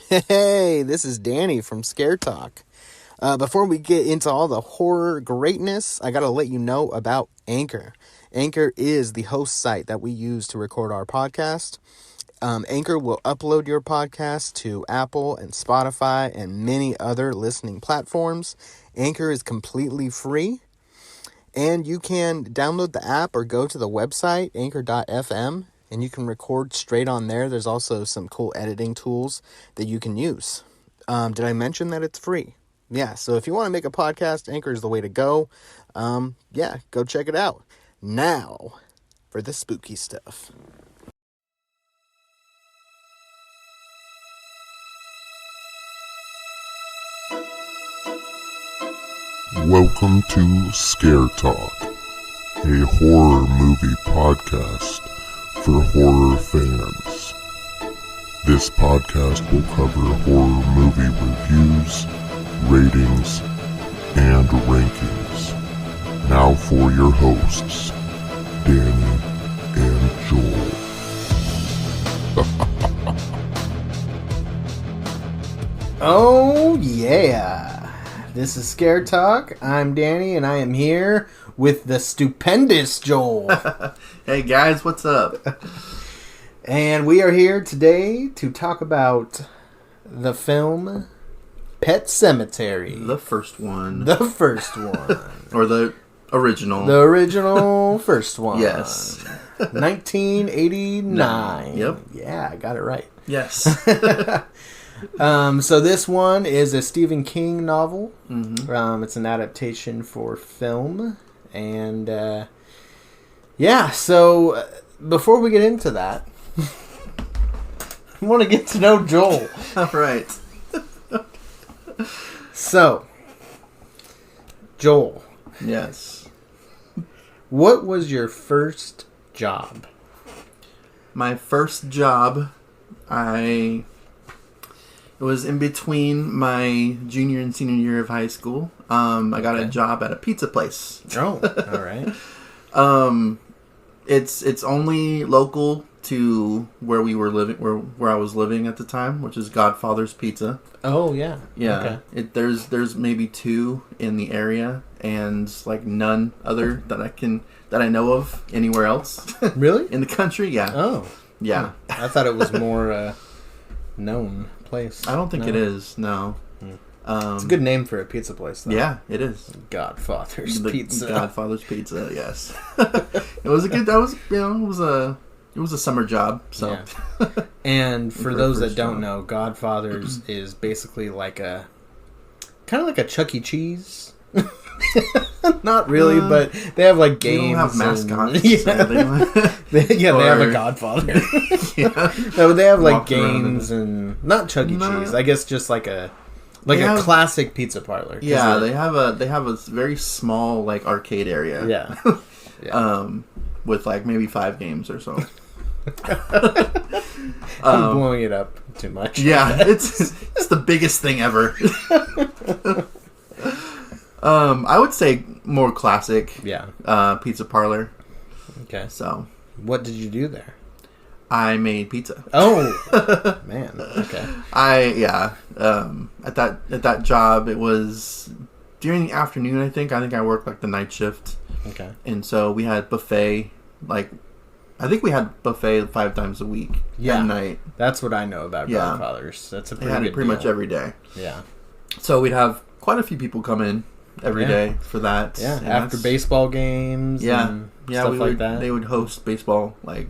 Hey, this is Danny from Scare Talk. Before we get into all the horror greatness, I gotta let you know about Anchor. Anchor is the host site that we use to record our podcast. Anchor will upload your podcast to Apple and Spotify and many other listening platforms. Anchor is completely free, and you can download the app or go to the website, anchor.fm, and you can record straight on there. There's also some cool editing tools that you can use. Did I mention that it's free? Yeah, so if you want to make a podcast, Anchor is the way to go. Go check it out. Now, for the spooky stuff. Welcome to Scare Talk, a horror movie podcast for horror fans. This podcast will cover horror movie reviews, ratings, and rankings. Now for your hosts, Danny and Joel. Oh, yeah. This is Scare Talk. I'm Danny, and I am here with the stupendous Joel. Hey guys, what's up? And we are here today to talk about the film Pet Sematary. The first one. The first one. Or the original. The original first one. Yes. 1989. Yep. Yeah, I got it right. Yes. So this one is a Stephen King novel. Mm-hmm. It's an adaptation for film. And, so before we get into that, I want to get to know Joel. All right. So, Joel. Yes. What was your first job? My first job, it was in between my junior and senior year of high school. I got a job at a pizza place. Oh, all right. It's only local to where we were living, where I was living at the time, which is Godfather's Pizza. Oh, yeah. Yeah. Okay. There's maybe 2 in the area, and like none other that I know of anywhere else. Really? In the country, yeah. Oh. Yeah. I thought it was more known place. I don't think it is, no. It's a good name for a pizza place, though. Yeah, it is. Godfather's The Pizza. Godfather's Pizza, yes. It was a summer job, so. Yeah. And for those that don't job. know, Godfather's is basically like kind of like a Chuck E. Cheese. Not really, but they have like games. They don't have mascots. They have a Godfather. Yeah. No, but they have like Walking around games and not Chuck E. No. Cheese. I guess just like a have- classic pizza parlor. Yeah, they have a very small like arcade area. Yeah. With like maybe 5 games or so. I'm blowing it up too much. Yeah, it's the biggest thing ever. I would say more classic. Yeah. Pizza parlor. Okay. So, What did you do there? I made pizza. Oh, man. Okay. At that job, it was during the afternoon. I think I worked like the night shift. Okay. And so we had buffet. Like, I think we had buffet 5 times a week. Yeah. At night. That's what I know about Yeah. Godfathers. That's a They pretty had good it pretty deal. much every day. Yeah. So we'd have quite a few people come in every day for that. Yeah. And After that's- baseball games. Yeah. And Yeah, stuff like that. They would host baseball like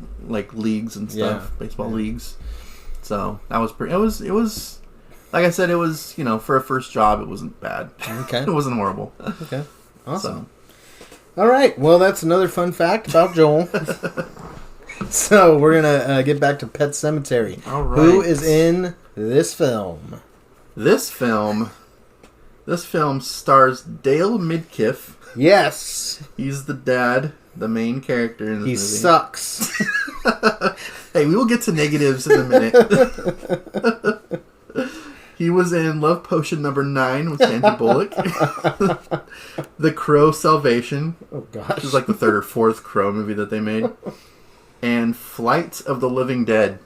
leagues and stuff, baseball leagues. So that was pretty. It was like I said, it was for a first job, it wasn't bad. Okay. It wasn't horrible. Okay. Awesome. So. All right. Well, that's another fun fact about Joel. So we're gonna get back to Pet Sematary. All right. Who is in this film? This film stars Dale Midkiff. Yes. He's the dad, the main character in this He movie. sucks. Hey, we will get to negatives in a minute. He was in Love Potion number 9 with Sandra Bullock. The Crow Salvation. Oh, gosh. Which is like the 3rd or 4th Crow movie that they made. And Flight of the Living Dead.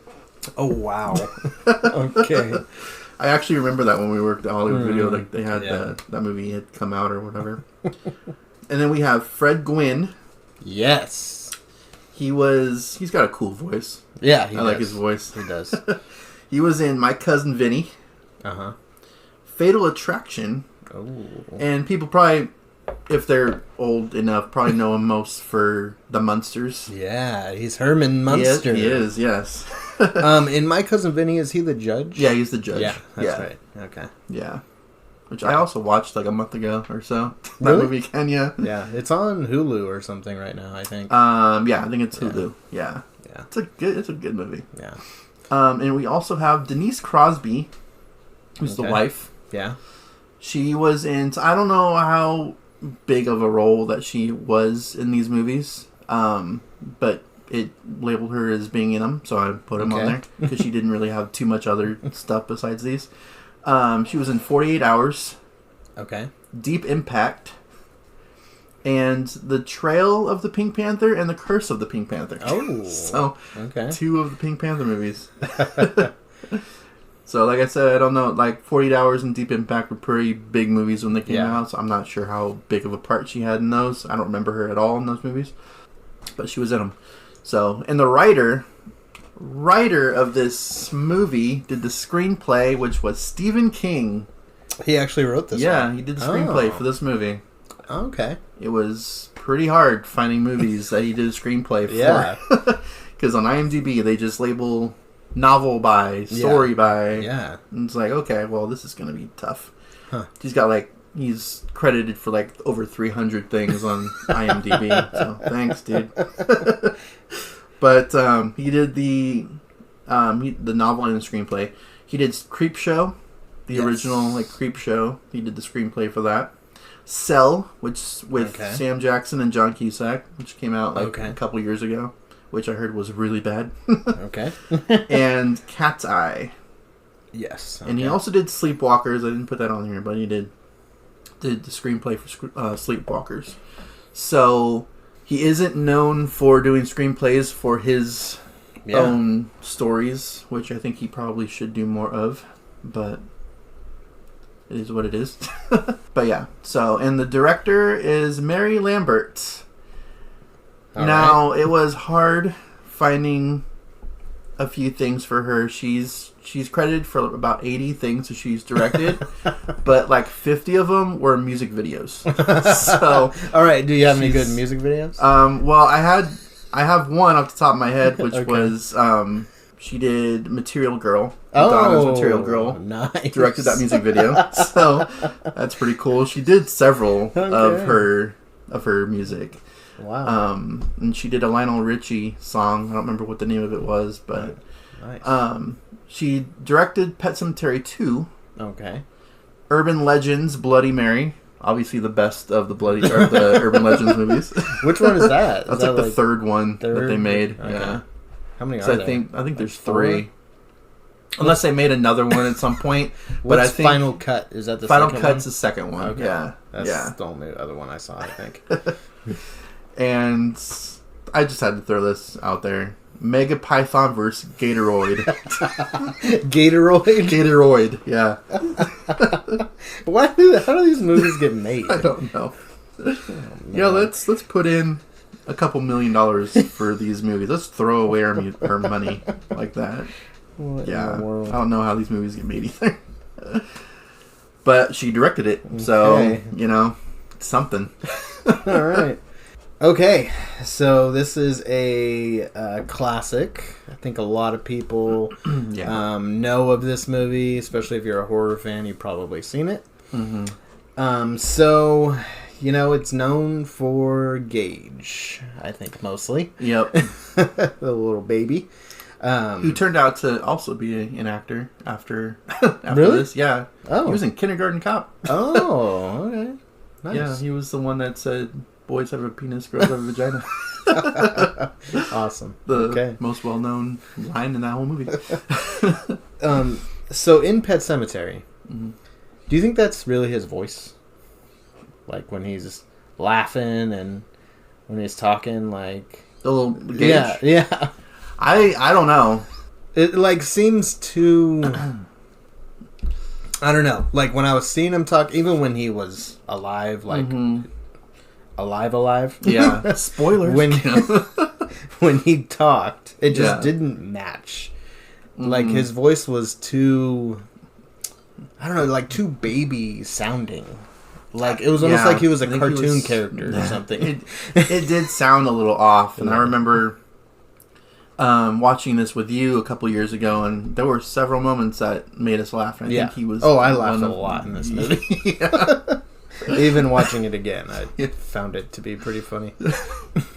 Oh, wow. Okay. I actually remember that when we worked at Hollywood Video, like they had that movie had come out or whatever. And then we have Fred Gwynn. Yes. He's got a cool voice. Yeah, I like his voice. He does. He was in My Cousin Vinny. Uh-huh. Fatal Attraction. Oh. And people probably, if they're old enough, probably know him most for The Munsters. Yeah, he's Herman Munster. He is, yes. In My Cousin Vinny, is he the judge? Yeah, he's the judge. Yeah, that's right. Okay. Yeah. Which I also watched like a month ago or so. That Really? movie, Kenya. Yeah, it's on Hulu or something right now, I think. Yeah, I think it's Hulu. Yeah. Yeah. It's a good movie. Yeah. And we also have Denise Crosby, who's the wife. Yeah. She was in, I don't know how big of a role that she was in these movies, but it labeled her as being in them, so I put them on there, because she didn't really have too much other stuff besides these. She was in 48 Hours. Okay. Deep Impact. And The Trail of the Pink Panther and The Curse of the Pink Panther. Oh. So, okay. 2 of the Pink Panther movies. So, like I said, I don't know, like 48 Hours and Deep Impact were pretty big movies when they came out, so I'm not sure how big of a part she had in those. I don't remember her at all in those movies, but she was in them. So, and the writer of this movie did the screenplay, which was Stephen King. He actually wrote this one? Yeah, he did the screenplay for this movie. Okay. It was pretty hard finding movies that he did a screenplay for. Yeah. Because on IMDb, they just label novel by, story by. Yeah. And it's like, okay, well, this is going to be tough. Huh. He's credited for like over 300 things on IMDb. So thanks, dude. But he did the novel and the screenplay. He did Creep Show, the original like Creep Show. He did the screenplay for that. Cell, which with Sam Jackson and John Cusack, which came out like a couple years ago, which I heard was really bad. Okay. And Cat's Eye. Yes. Okay. And he also did Sleepwalkers. I didn't put that on here, but he did the screenplay for Sleepwalkers. So he isn't known for doing screenplays for his own stories, which I think he probably should do more of, but it is what it is. But yeah, so, and the director is Mary Lambert. Now, it was hard finding a few things for her. She's credited for about 80 things that she's directed, but like 50 of them were music videos. So, all right, do you have any good music videos? Well, I have one off the top of my head, which was she did Material Girl. Donna's Material Girl. Nice. Directed that music video. So that's pretty cool. She did several of her music. Wow. And she did a Lionel Richie song. I don't remember what the name of it was, but nice. She directed Pet Sematary 2. Okay. Urban Legends, Bloody Mary. Obviously the best of the the Urban Legends movies. Which one is that? That's like the third one that they made. Okay. Yeah. How many are So there? I think there's 3. Unless they made another one at some point. But What's I think Final Cut? Is that the Final second Cut's one? the second one. Okay. Yeah. That's the only other one I saw, I think. And I just had to throw this out there. Mega Python vs. Gatoroid. Gatoroid? Gatoroid, yeah. How do these movies get made? I don't know. Yeah, let's put in a couple $1 million for these movies. Let's throw away our money like that. What yeah, in the world? I don't know how these movies get made either. But she directed it, so, it's something. All right. Okay, so this is a classic. I think a lot of people know of this movie, especially if you're a horror fan. You've probably seen it. Mm-hmm. So, it's known for Gage, I think, mostly. Yep. The little baby. Who turned out to also be an actor after really? this. Yeah. Oh. He was in Kindergarten Cop. Oh, okay. Nice. Yeah, he was the one that said, boys have a penis, girls have a vagina. Awesome. The most well-known line in that whole movie. So in Pet Sematary, do you think that's really his voice? Like when he's laughing and when he's talking, like... The little Gage? Yeah. I don't know. It, seems too... I don't know. Like, when I was seeing him talk, even when he was alive, like, alive. Yeah. Spoilers. When he talked, it just didn't match. Like, his voice was too, I don't know, like, too baby sounding. Like, it was almost like he was a cartoon character or something. It did sound a little off, and I remember watching this with you a couple years ago, and there were several moments that made us laugh. And I think he was. Oh, I laughed a lot in this movie. Even watching it again, I found it to be pretty funny.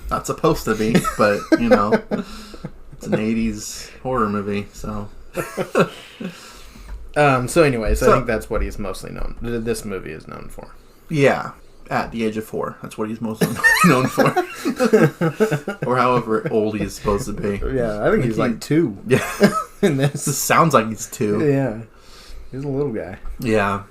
Not supposed to be, but you know, it's an '80s horror movie, so. So anyways, I think that's what he's mostly known. This movie is known for. Yeah, at the age of 4, that's what he's mostly known for, or however old he's supposed to be. Yeah, I think he's like 2. Yeah, in this sounds like he's 2. Yeah, he's a little guy. Yeah.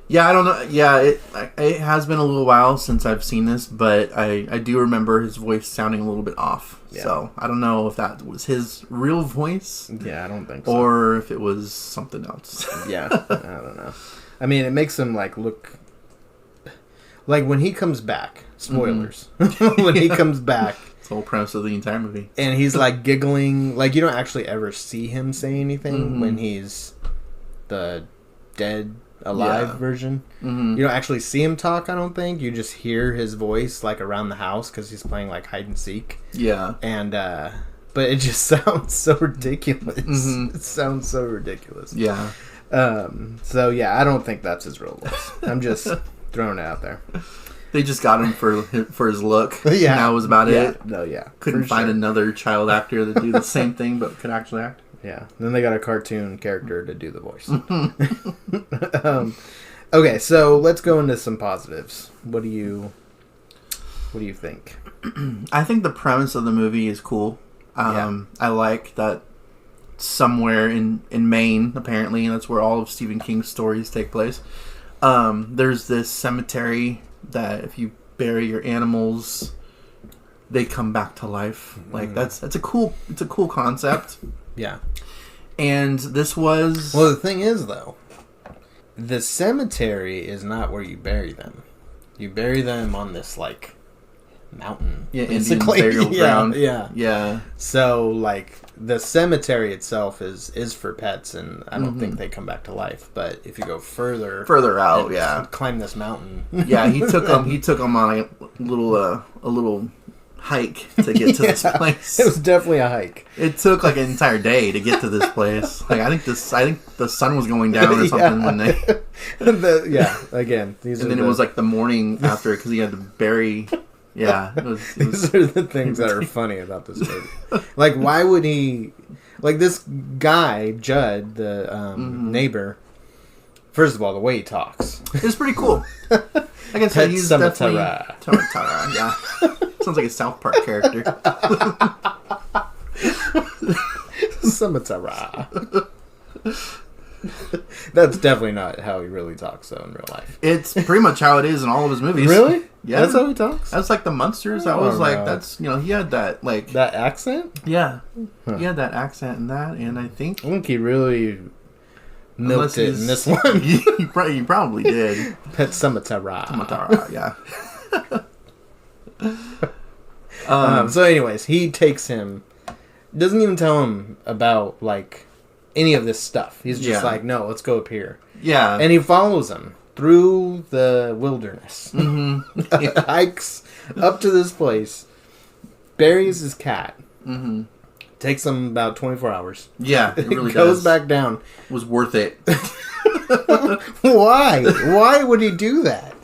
Yeah, I don't know. Yeah, it has been a little while since I've seen this, but I do remember his voice sounding a little bit off. Yeah. So I don't know if that was his real voice. Yeah, I don't think so. Or if it was something else. Yeah, I don't know. I mean, it makes him like look like when he comes back. Spoilers. When he comes back. It's the whole premise of the entire movie. And he's like giggling. Like, you don't actually ever see him say anything when he's the dead alive version. You don't actually see him talk, I don't think. You just hear his voice like around the house because he's playing like hide and seek. Yeah. And but it just sounds so ridiculous. It sounds so ridiculous. Yeah. So yeah, I don't think that's his real voice. I'm just throwing it out there. They just got him for his look. Yeah. And that was about it. No, yeah. Couldn't find another child actor that do the same thing but could actually act. Yeah. Then they got a cartoon character to do the voice. Okay, so let's go into some positives. What do you think? I think the premise of the movie is cool. I like that somewhere in Maine, apparently, and that's where all of Stephen King's stories take place. There's this cemetery that if you bury your animals, they come back to life. Like it's a cool concept. Yeah. And this was... Well, the thing is, though, the cemetery is not where you bury them. You bury them on this, like, mountain. Yeah, Indian burial ground. Yeah. So, like, the cemetery itself is for pets, and I don't think they come back to life. But if you go further out, climb this mountain. Yeah, he took them on a little hike to get to this place. It was definitely a hike. It took like an entire day to get to this place. Like I think the sun was going down or something when they. Again, it was like the morning after because he had to bury. Yeah, these are the things that are funny about this movie. Like, why would he? Like this guy Judd, the neighbor. First of all, the way he talks, it's pretty cool. Like I said, he's definitely Sematary. Yeah. Sounds like a South Park character. Sematary. That's definitely not how he really talks, though, in real life. It's pretty much how it is in all of his movies. Really? Yeah. That's how he talks? That's like the Munsters. That was like, that's, he had that, like... That accent? Yeah. Huh. He had that accent in that, and I think he really milked it in this one. He probably did. Pet Sematary. Yeah. So anyways, he takes him, doesn't even tell him about like any of this stuff. He's just like, no, let's go up here. Yeah. And he follows him through the wilderness. Hikes up to this place, buries his cat. Takes him about 24 hours. Yeah, it really goes back down. Was worth it. Why would he do that?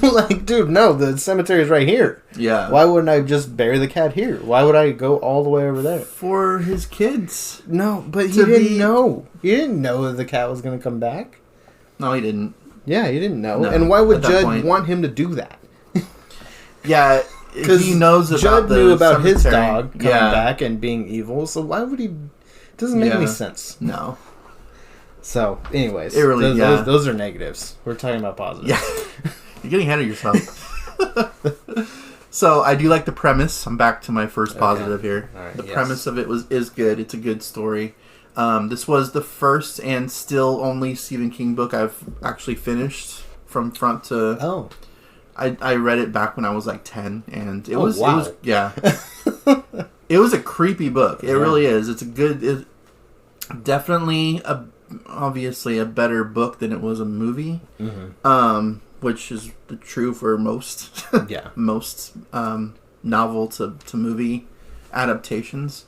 Like, dude, no, the cemetery is right here. Yeah. Why wouldn't I just bury the cat here? Why would I go all the way over there? For his kids. No, but he didn't know. He didn't know that the cat was going to come back. No, he didn't. Yeah, he didn't know. No, and why would Judd want him to do that? Yeah, because he knows about Judd knew about his dog coming back and being evil, so why would he... It doesn't make any sense. No. So, anyways, it really, those are negatives. We're talking about positives. Yeah. You're getting ahead of yourself. So, I do like the premise. I'm back to my first positive here. Right, the premise of it is good. It's a good story. This was the first and still only Stephen King book I've actually finished from front to. Oh. I read it back when I was like 10, and it Oh, was wow. it was yeah. It was a creepy book. It really is. It's a good, definitely obviously a better book than it was a movie. Mm-hmm. Which is true for most Yeah. most novel to movie adaptations.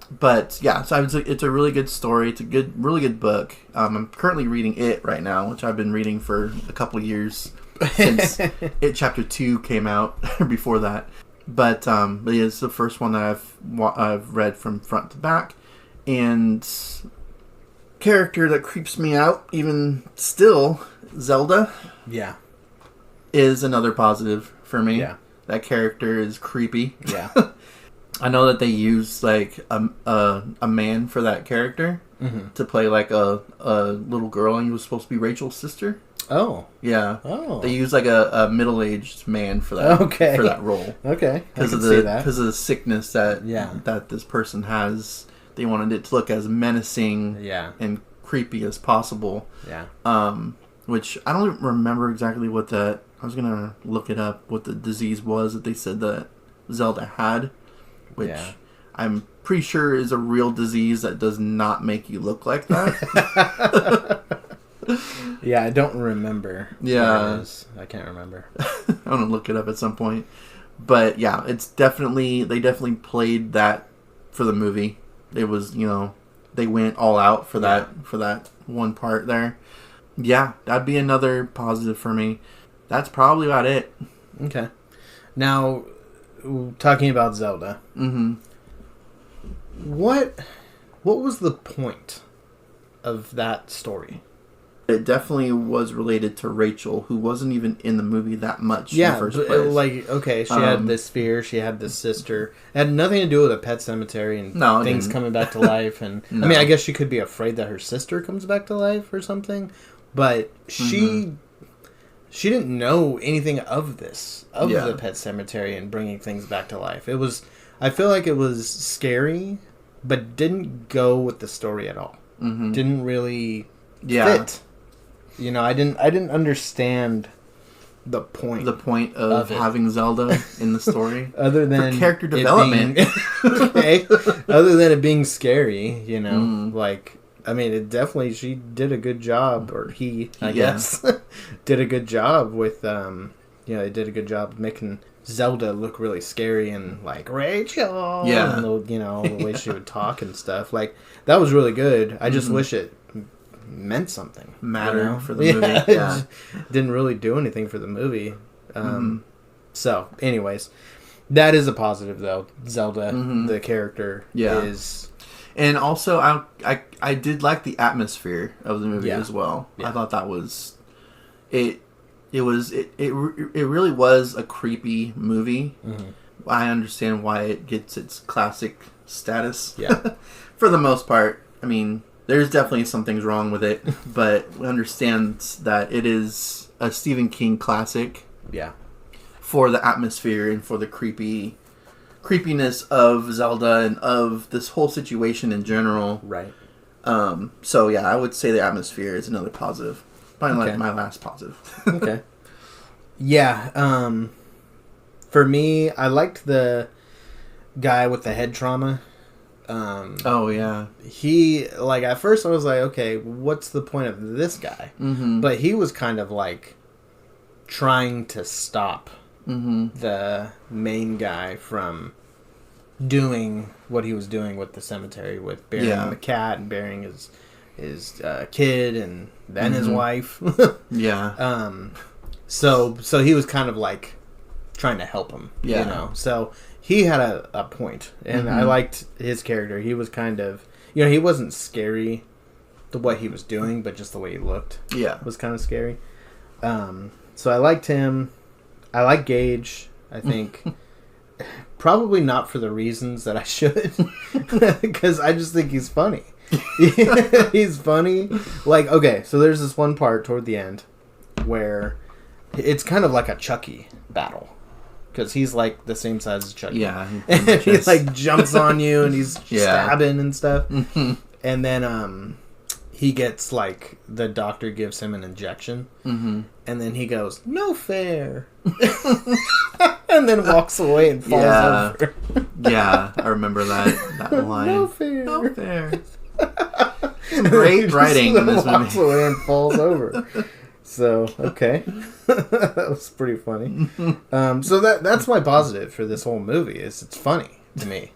But yeah, so it's a really good story. It's a really good book. I'm currently reading it right now, which I've been reading for a couple of years since it chapter 2 came out. Before that, but yeah, it's the first one that I've read from front to back, and character that creeps me out even still, Zelda. Yeah. Is another positive for me. Yeah. That character is creepy. Yeah. I know that they use like a man for that character to play like a little girl, and he was supposed to be Rachel's sister. Oh. Yeah. Oh. They use like a middle-aged man for that for that role. Okay. Because of the sickness that this person has. They wanted it to look as menacing and creepy as possible. Yeah. Which I don't remember exactly what that. I was gonna look it up. What the disease was that they said that Zelda had. Which I'm pretty sure is a real disease that does not make you look like that. Yeah, I don't remember. Yeah. What it is. I can't remember. I'm going to look it up at some point. But yeah, it's definitely, they definitely played that for the movie. It was, they went all out for that one part there. Yeah, that'd be another positive for me. That's probably about it. Okay. Now, talking about Zelda. Mm-hmm. What was the point of that story? It definitely was related to Rachel, who wasn't even in the movie that much in the first place. Like, okay, she had this fear, she had this sister. It had nothing to do with a pet cemetery and things coming back to life. And I mean, I guess she could be afraid that her sister comes back to life or something. But she didn't know anything of this, the pet cemetery and bringing things back to life. I feel like it was scary, but didn't go with the story at all. Mm-hmm. Didn't really fit. I didn't understand the point. The point of having Zelda in the story, other than for character development. Other than it being scary, like. I mean, she did a good job, or he, I guess, did a good job with, they did a good job making Zelda look really scary and like, Rachel, and the way she would talk and stuff. Like, that was really good. I just wish it meant something. Mattered for the movie. Yeah. It didn't really do anything for the movie. So, anyways, that is a positive, though. Zelda, the character, is... And also, I did like the atmosphere of the movie as well. Yeah. I thought that was it really was a creepy movie. Mm-hmm. I understand why it gets its classic status. Yeah, for the most part. I mean, there's definitely some things wrong with it, but we understand that it is a Stephen King classic. Yeah, for the atmosphere and for the creepiness of Zelda and of this whole situation in general. Right. So yeah, I would say the atmosphere is another positive. Probably like my last positive. Okay. Yeah. For me, I liked the guy with the head trauma. Oh yeah. He, like, at first I was like, okay, what's the point of this guy? Mm-hmm. But he was kind of like trying to stop the main guy from doing what he was doing with the cemetery, with burying the cat and burying his kid and then his wife. So he was kind of like trying to help him. So he had a point, and I liked his character. He was kind of, he wasn't scary the way he was doing, but just the way he looked was kind of scary. So I liked him. I like Gage, I think. Probably not for the reasons that I should. Because I just think he's funny. He's funny. Like, okay, so there's this one part toward the end where it's kind of like a Chucky battle. because he's like the same size as Chucky. Yeah. And he like jumps on you and he's Yeah. stabbing and stuff. And then he gets like the doctor gives him an injection, and then he goes, "No fair," and then walks away and falls over. Yeah, I remember that line. No fair. No fair. Some great writing in this walks movie. away and falls over. So okay, that was pretty funny. So that's my positive for this whole movie is it's funny to me.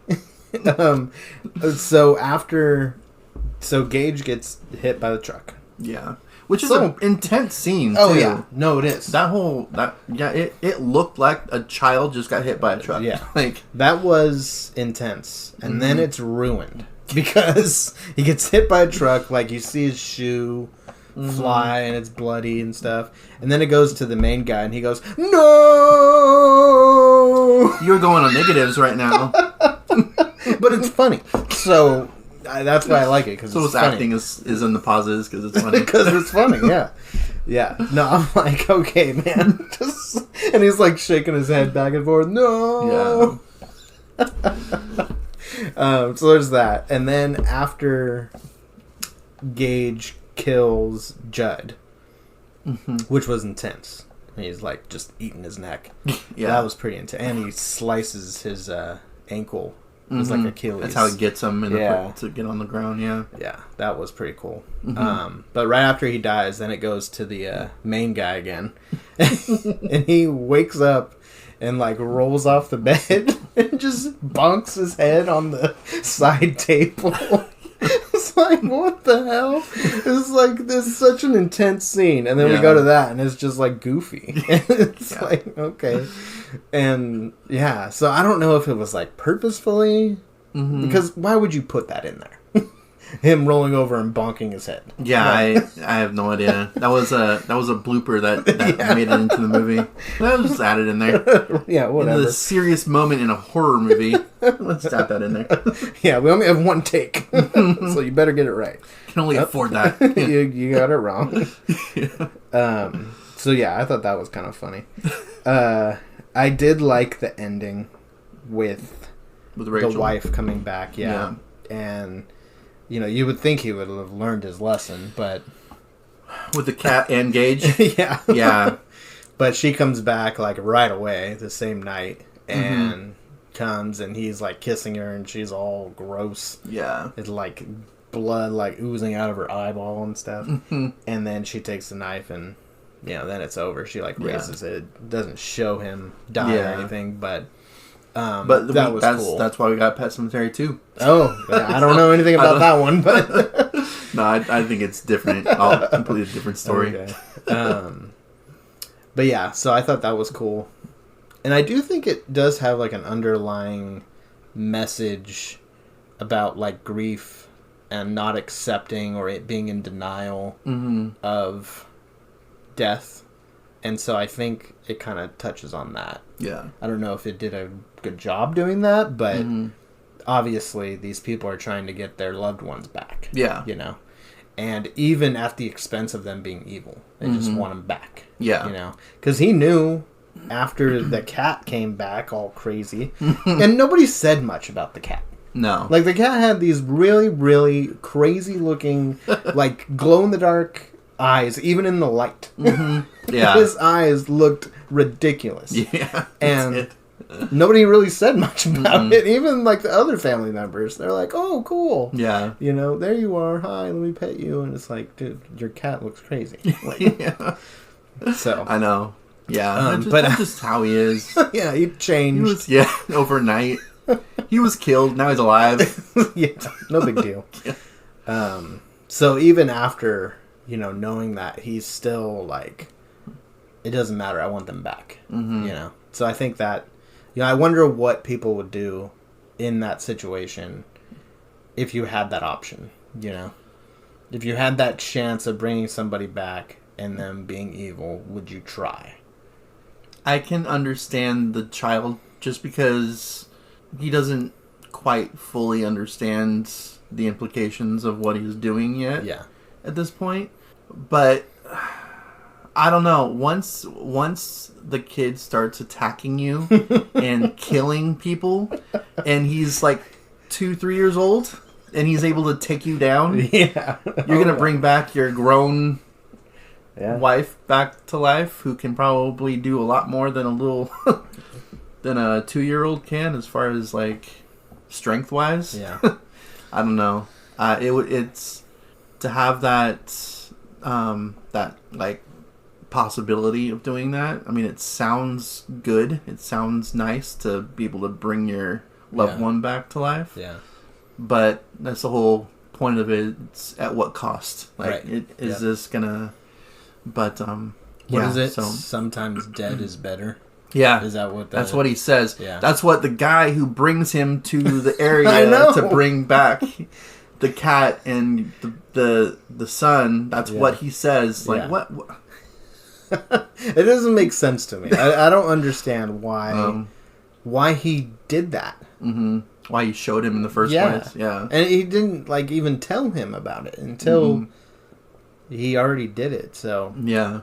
So Gage gets hit by the truck. Yeah, which is an intense scene. Oh too. yeah, no, it is. It looked like a child just got hit by a truck. Yeah, like that was intense, and then it's ruined because he gets hit by a truck. Like you see his shoe fly and it's bloody and stuff, and then it goes to the main guy and he goes, "No!" You're going on negatives right now. But it's funny, so that's why I like it because So his acting is in the pauses because it's funny. Because it's funny, yeah. No, I'm like, okay, man, and he's like shaking his head back and forth. No. Yeah. So there's that, and then after Gage kills Judd, which was intense. He's like just eating his neck. Yeah, that was pretty intense, and he slices his ankle. It was like Achilles. That's how he gets him to get on the ground. Yeah, that was pretty cool. But right after he dies, then it goes to the main guy again, and he wakes up and like rolls off the bed and just bonks his head on the side table. It's like, what the hell? It's like, this is such an intense scene. And then we go to that, and it's just like goofy. It's like, okay. And yeah, so I don't know if it was like purposefully, because why would you put that in there? Him rolling over and bonking his head. Yeah, I have no idea. That was a blooper that made it into the movie. That was just added in there. Yeah, whatever. In the serious moment in a horror movie. Let's tap that in there. Yeah, we only have one take, so you better get it right. Can only afford that. You got it wrong. So yeah, I thought that was kind of funny. I did like the ending with Rachel. the wife coming back. Yeah. And you would think he would have learned his lesson, but with the cat and Gage. Yeah. But she comes back like right away the same night and comes and he's like kissing her and she's all gross. Yeah. It's like blood like oozing out of her eyeball and stuff. And then she takes the knife and then it's over. She like raises it. Doesn't show him die or anything, but that was cool. That's why we got Pet Sematary too. Oh, I don't know anything about that one, but no, I think it's different. All completely different story. Okay. But yeah, so I thought that was cool, and I do think it does have like an underlying message about like grief and not accepting or it being in denial of death, and so I think it kind of touches on that. Yeah, I don't know if it did a good job doing that, but obviously these people are trying to get their loved ones back. Yeah, and even at the expense of them being evil, they just want them back. Yeah, because he knew after the cat came back all crazy, and nobody said much about the cat. No, like the cat had these really, really crazy looking, like glow in the dark eyes, even in the light. Yeah, his eyes looked ridiculous. Yeah, and nobody really said much about it. Even like the other family members, they're like, "Oh, cool. Yeah, there you are. Hi, let me pet you." And it's like, dude, your cat looks crazy. Like, so I know. Yeah, but that's just how he is. Yeah, he changed. He was, overnight. He was killed. Now he's alive. Yeah, no big deal. So even after knowing that, he's still like, it doesn't matter. I want them back. So I think that I wonder what people would do in that situation if you had that option. If you had that chance of bringing somebody back and them being evil, would you try? I can understand the child just because he doesn't quite fully understand the implications of what he's doing yet. Yeah. At this point. But I don't know. Once the kid starts attacking you and killing people, and he's like 2-3 years old, and he's able to take you down, Yeah. you're gonna bring back your grown Yeah. wife back to life, who can probably do a lot more than a little than a 2-year-old can, as far as like strength wise. Yeah. I don't know. It's to have that that like possibility of doing that. I mean, it sounds good. It sounds nice to be able to bring your loved one back to life. Yeah. But that's the whole point of it. It's at what cost? Like, Right. is this gonna? But What is it? So Sometimes dead is better. yeah, Is that what? that's what he says. Yeah. That's what the guy who brings him to the area I know. to bring back the cat and the son. That's what he says. Like Yeah. what? It doesn't make sense to me. I don't understand why he did that. Why you showed him in the first Yeah. place? Yeah, And he didn't like even tell him about it until he already did it. So yeah.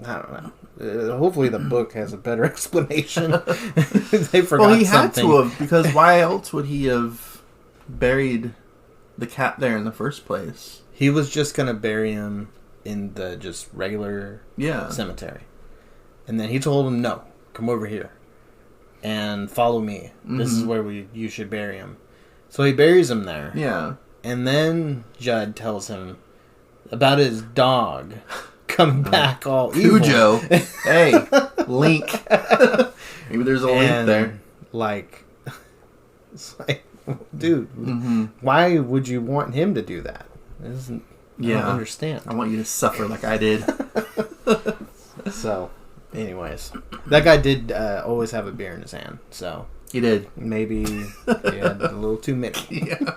I don't know. Hopefully the book has a better explanation. They forgot Well, he something. had to have, because why else would he have buried the cat there in the first place? He was just gonna bury him in the just regular Yeah. cemetery, and then he told him, "No, come over here and follow me. This is where you should bury him." So he buries him there, Yeah. and then Judd tells him about his dog coming back all evil. Cujo. Hey, Link. Maybe there's a link And, there. Like, it's like, dude, why would you want him to do that? I don't understand. I want you to suffer like I did. So, anyways, that guy did always have a beer in his hand. So He did. maybe he had a little too many. Yeah.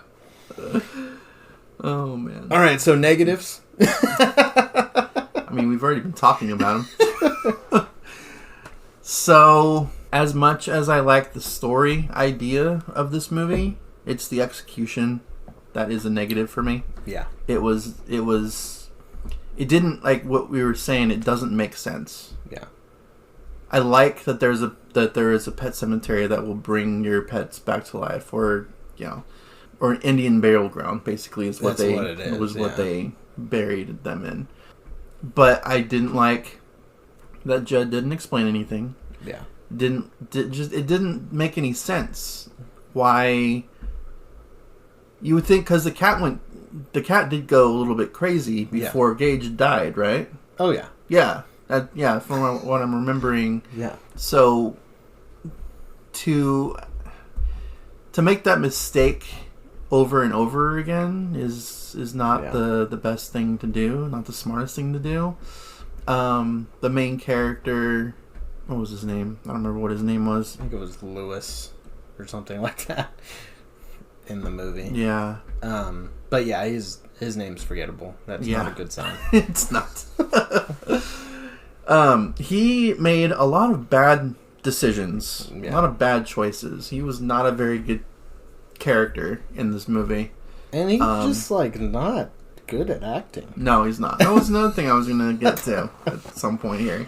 Oh, man. All right, so negatives. I mean, we've already been talking about them. So, as much as I like the story idea of this movie, it's the execution that is a negative for me. Yeah. It didn't, like what we were saying, it doesn't make sense. Yeah. I like that there is a pet cemetery that will bring your pets back to life, or or an Indian burial ground, basically is what That's what it is, what yeah. they buried them in. But I didn't like that Judd didn't explain anything. Yeah. It didn't make any sense. Why? You would think, because the cat did go a little bit crazy before Gage died, right? Oh yeah. Yeah. From what I'm remembering. Yeah. So to make that mistake over and over again is not the best thing to do, not the smartest thing to do. The main character, what was his name? I don't remember what his name was. I think it was Lewis or something like that in the movie. Yeah. But yeah, his name's forgettable. That's not a good sign. It's not. He made a lot of bad decisions, a lot of bad choices. He was not a very good character in this movie. And he's just like not good at acting. No, he's not. That was another thing I was going to get to at some point here.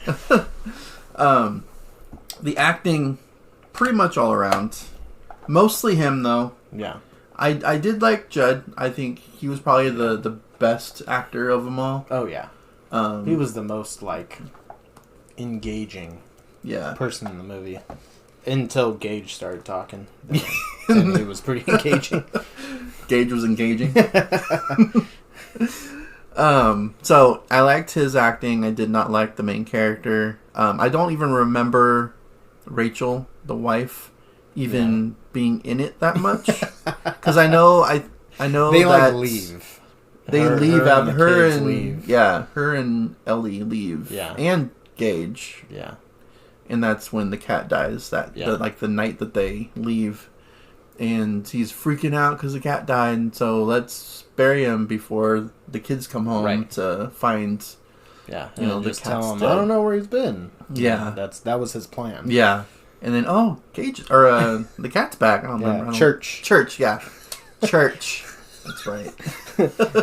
The acting, pretty much all around. Mostly him, though. Yeah. I did like Judd. I think he was probably the best actor of them all. Oh yeah. He was the most like engaging person in the movie until Gage started talking. Then he was pretty engaging. Gage was engaging. So I liked his acting. I did not like the main character. I don't even remember Rachel, the wife, even being in it that much. Because I know they that like leave. They leave her out. and the Her kids and leave. her and Ellie leave. Yeah. And Gage. Yeah. And that's when the cat dies. The night that they leave, and he's freaking out because the cat died. And so let's bury him before the kids come home to find. Yeah, the just cat's tell him, dead. I don't know where he's been. Yeah. That was his plan. Yeah, and then Gage or the cat's back. I don't remember. Church. Yeah, Church. That's right.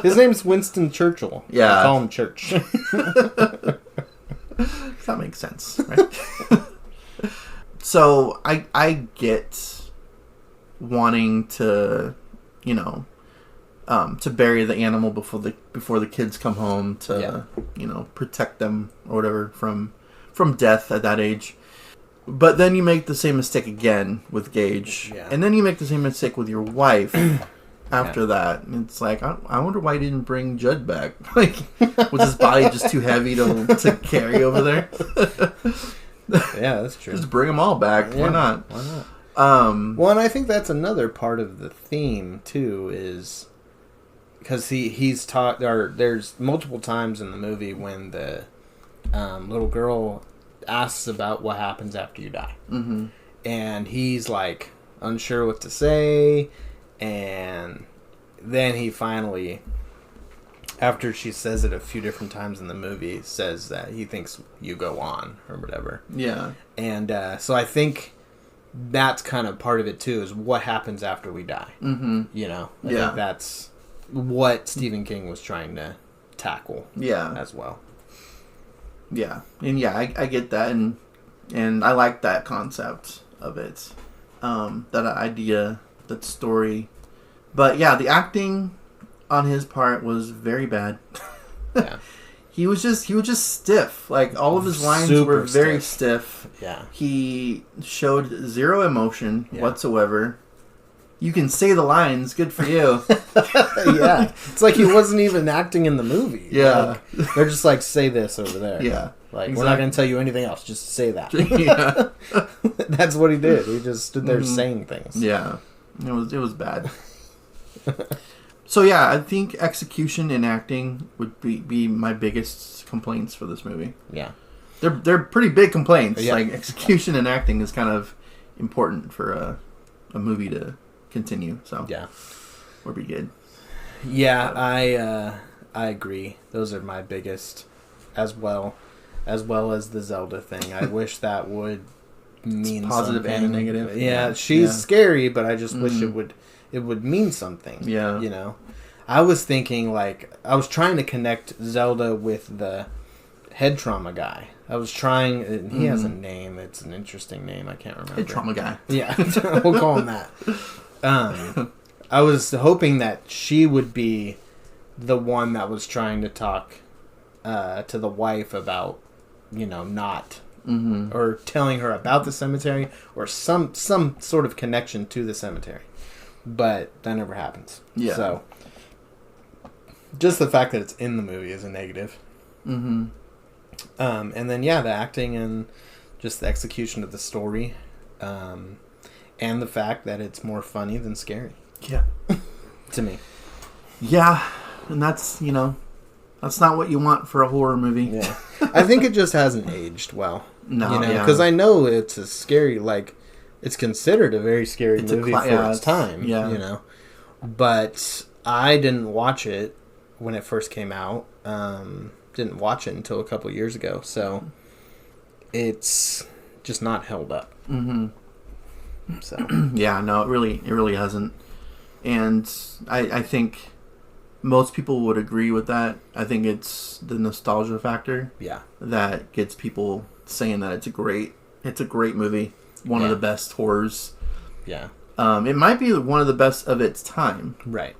His name's Winston Churchill. Yeah. I call him Church. That makes sense, right? So I get wanting to, you know, to bury the animal before the kids come home to, you know, protect them or whatever from death at that age. But then you make the same mistake again with Gage, and then you make the same mistake with your wife after that. And it's like, I wonder why he didn't bring Judd back. Like, was his body just too heavy to carry over there? Yeah, that's true. Just bring them all back. Yeah, Why not? Why not? Well, and I think that's another part of the theme too, is because he's taught, or there's multiple times in the movie when the little girl asks about what happens after you die, and he's like unsure what to say, and then he finally, after she says it a few different times in the movie, says that he thinks you go on or whatever. Yeah. And so I think that's kind of part of it too, is what happens after we die. You know, I think that's what Stephen King was trying to tackle. As well. Yeah, and I get that, and I like that concept of it, that idea, that story. But yeah, the acting on his part was very bad. Yeah. He was just stiff. Like, all of his lines were very stiff. Yeah. He showed zero emotion whatsoever. You can say the lines, good for you. Yeah. It's like he wasn't even acting in the movie. Yeah. Like, they're just like, say this over there. Yeah. Like, we're not going to tell you anything else. Just say that. Yeah. That's what he did. He just stood there saying things. Yeah. It was bad. So yeah, I think execution and acting would be my biggest complaints for this movie. Yeah. They're pretty big complaints. Yeah. Like, execution and acting is kind of important for a movie to continue. So yeah, would be good. Yeah, I agree. Those are my biggest, as well as the Zelda thing. I wish that would mean positive something. and negative. Yeah, she's scary, but I just wish it would mean something. Yeah, you know, I was thinking, like, I was trying to connect Zelda with the head trauma guy. I was trying. He has a name. It's an interesting name. I can't remember. Head trauma guy. Yeah, we'll call him that. I was hoping that she would be the one that was trying to talk to the wife about, you know, not or telling her about the cemetery or some sort of connection to the cemetery, but that never happens. Yeah. So just the fact that it's in the movie is a negative. And then the acting and just the execution of the story, and the fact that it's more funny than scary. Yeah. To me. Yeah, and that's not what you want for a horror movie. Yeah. I think it just hasn't aged well. No, you know, because I know it's a scary, like, it's considered a very scary movie for its time. Yeah. You know, but I didn't watch it when it first came out. Didn't watch it until a couple of years ago, so it's just not held up. So yeah, no, it really hasn't, and I think most people would agree with that. I think it's the nostalgia factor. Yeah. That gets people saying that it's a great movie, one of the best horrors. Yeah. It might be one of the best of its time. Right.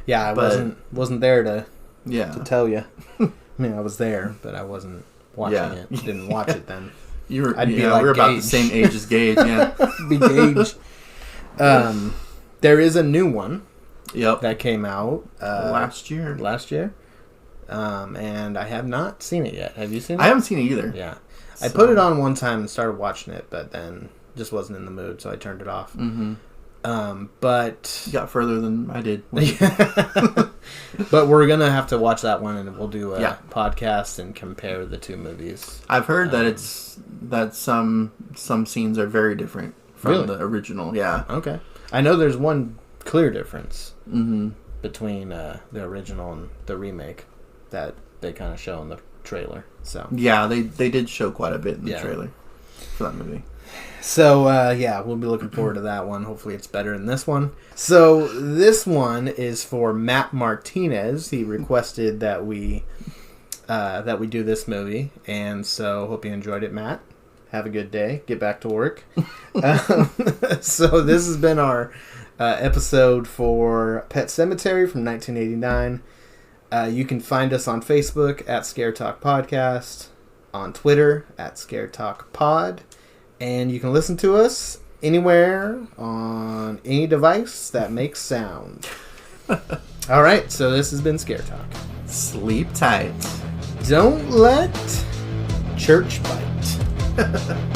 Yeah, I wasn't there to tell you. I mean, I was there, but I wasn't watching it. Didn't watch it then. I'd be like, we're about the same age as Gage. Yeah. Be Gage. There is a new one. Yep. That came out last year. And I have not seen it yet. Have you seen it? I haven't seen it either. Yeah. I put it on one time and started watching it, but then just wasn't in the mood, so I turned it off. But you got further than I did. But we're gonna have to watch that one, and we'll do a podcast and compare the two movies. I've heard that some scenes are very different from the original. Yeah. Okay. I know there's one clear difference between the original and the remake that they kind of show in the trailer. So yeah, they did show quite a bit in the trailer for that movie. So we'll be looking forward to that one. Hopefully it's better than this one. So this one is for Matt Martinez. He requested that we that we do this movie, and so hope you enjoyed it, Matt. Have a good day. Get back to work. So this has been our episode for Pet Sematary from 1989. You can find us on Facebook at Scare Talk Podcast, on Twitter at Scare Talk Pod, and you can listen to us anywhere on any device that makes sound. All right, so this has been Scare Talk. Sleep tight. Don't let church bite.